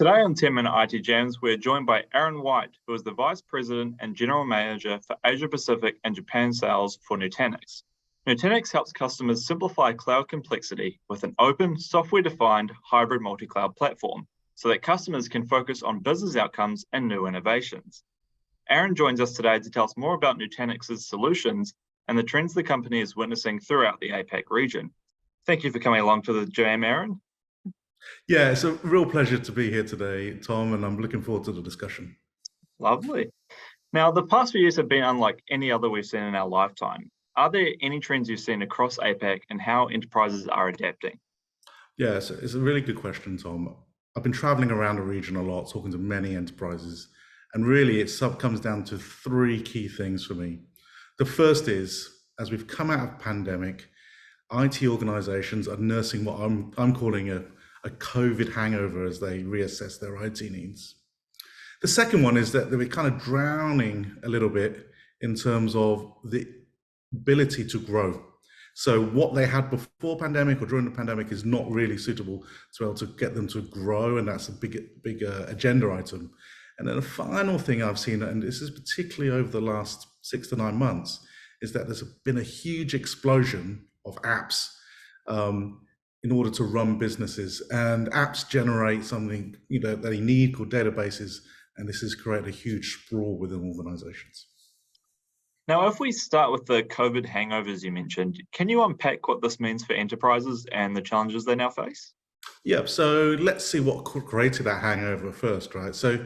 Today on 10-Minute IT Jams, we're joined by Aaron White, who is the Vice President and General Manager for Asia Pacific and Japan sales for Nutanix. Nutanix helps customers simplify cloud complexity with an open, software-defined hybrid multi-cloud platform so that customers can focus on business outcomes and new innovations. Aaron joins us today to tell us more about Nutanix's solutions and the trends the company is witnessing throughout the APAC region. Thank you for coming along to the jam, Aaron. Yeah, it's a real pleasure to be here today, Tom, and I'm looking forward to the discussion. Lovely. Now, the past few years have been unlike any other we've seen in our lifetime. Are there any trends you've seen across APAC and how enterprises are adapting? Yeah, so it's a really good question, Tom. I've been traveling around the region a lot, talking to many enterprises, and really it comes down to three key things for me. The first is, as we've come out of pandemic, IT organizations are nursing what I'm calling a COVID hangover as they reassess their IT needs. The second one is that we're kind of drowning a little bit in terms of the ability to grow. So what they had before pandemic or during the pandemic is not really suitable to be able to get them to grow, and that's a big agenda item. And then the final thing I've seen, and this is particularly over the last 6 to 9 months, is that there's been a huge explosion of apps in order to run businesses, and apps generate something that they need called databases, and this has created a huge sprawl within organizations. Now, if we start with the COVID hangovers you mentioned, can you unpack what this means for enterprises and the challenges they now face? Yeah, so let's see what created that hangover first, right? So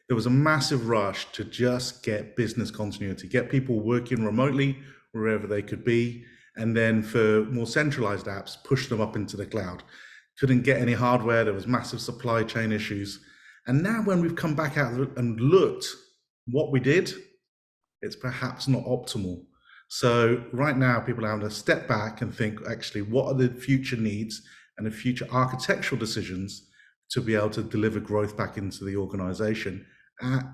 there was a massive rush to just get business continuity, get people working remotely wherever they could be, and then for more centralized apps, push them up into the cloud. Couldn't get any hardware, there was massive supply chain issues. And now when we've come back out and looked what we did, it's perhaps not optimal. So right now people are having to step back and think, actually, what are the future needs and the future architectural decisions to be able to deliver growth back into the organization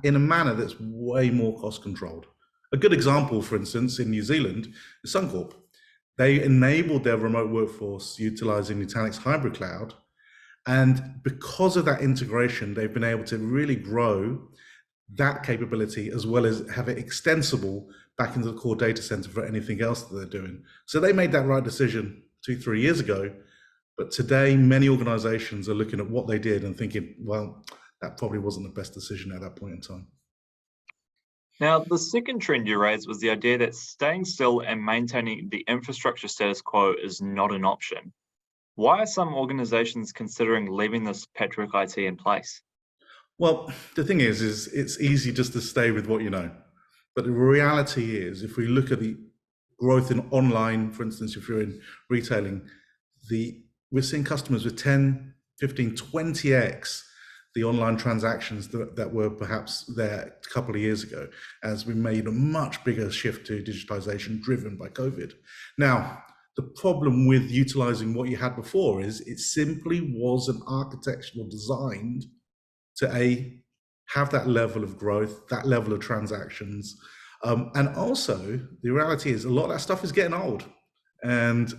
in a manner that's way more cost controlled. A good example, for instance, in New Zealand, is Suncorp. They enabled their remote workforce utilizing Nutanix hybrid cloud. And because of that integration, they've been able to really grow that capability as well as have it extensible back into the core data center for anything else that they're doing. So they made that right decision 2-3 years ago. But today, many organizations are looking at what they did and thinking, well, that probably wasn't the best decision at that point in time. Now, the second trend you raised was the idea that staying still and maintaining the infrastructure status quo is not an option. Why are some organizations considering leaving this patchwork IT in place? Well, the thing is it's easy just to stay with what you know. But the reality is, if we look at the growth in online, for instance, if you're in retailing, we're seeing customers with 10, 15, 20x the online transactions that were perhaps there a couple of years ago, as we made a much bigger shift to digitization driven by COVID. Now, the problem with utilizing what you had before is it simply wasn't architectural designed to have that level of growth, that level of transactions. And also, the reality is a lot of that stuff is getting old. And,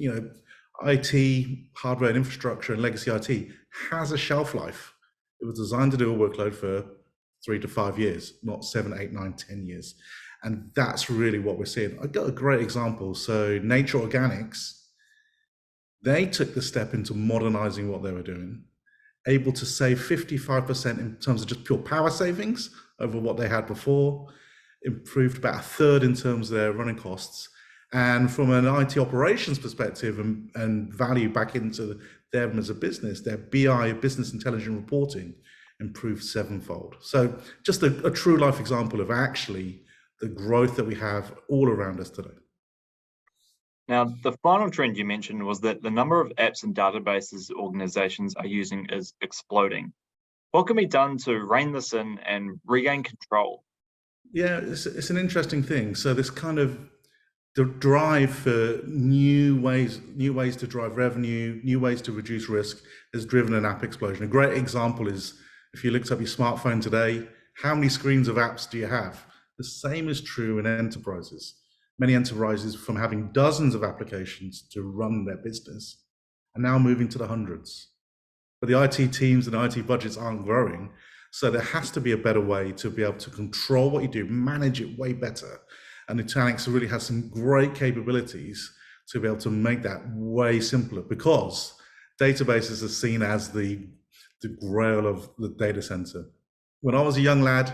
IT, hardware and infrastructure and legacy IT has a shelf life. It was designed to do a workload for 3 to 5 years, not 7, 8, 9, 10 years. And that's really what we're seeing. I got a great example. So Nature Organics, they took the step into modernizing what they were doing, able to save 55% in terms of just pure power savings over what they had before, improved about 1/3 in terms of their running costs. And from an IT operations perspective and value back into them as a business, their BI, business intelligence reporting, improved 7-fold. So just a true life example of actually the growth that we have all around us today. Now, the final trend you mentioned was that the number of apps and databases organizations are using is exploding. What can be done to rein this in and regain control? Yeah, it's an interesting thing. So this kind of the drive for new ways to drive revenue, new ways to reduce risk has driven an app explosion. A great example is if you looked up your smartphone today, how many screens of apps do you have? The same is true in enterprises. Many enterprises, from having dozens of applications to run their business, are now moving to the hundreds. but the IT teams and IT budgets aren't growing. So there has to be a better way to be able to control what you do, manage it way better. And Nutanix really has some great capabilities to be able to make that way simpler, because databases are seen as the grail of the data center. When I was a young lad,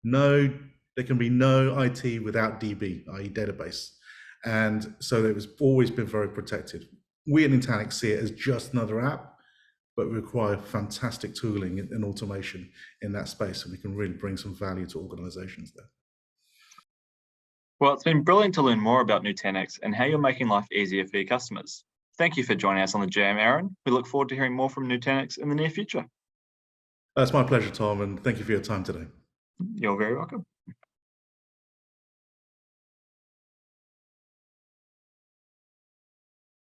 there can be no IT without DB, i.e. database. And so it was always been very protected. We at Nutanix see it as just another app, but we require fantastic tooling and automation in that space, and we can really bring some value to organizations there. Well, it's been brilliant to learn more about Nutanix and how you're making life easier for your customers. Thank you for joining us on the Jam, Aaron. We look forward to hearing more from Nutanix in the near future. It's my pleasure, Tom, and thank you for your time today. You're very welcome.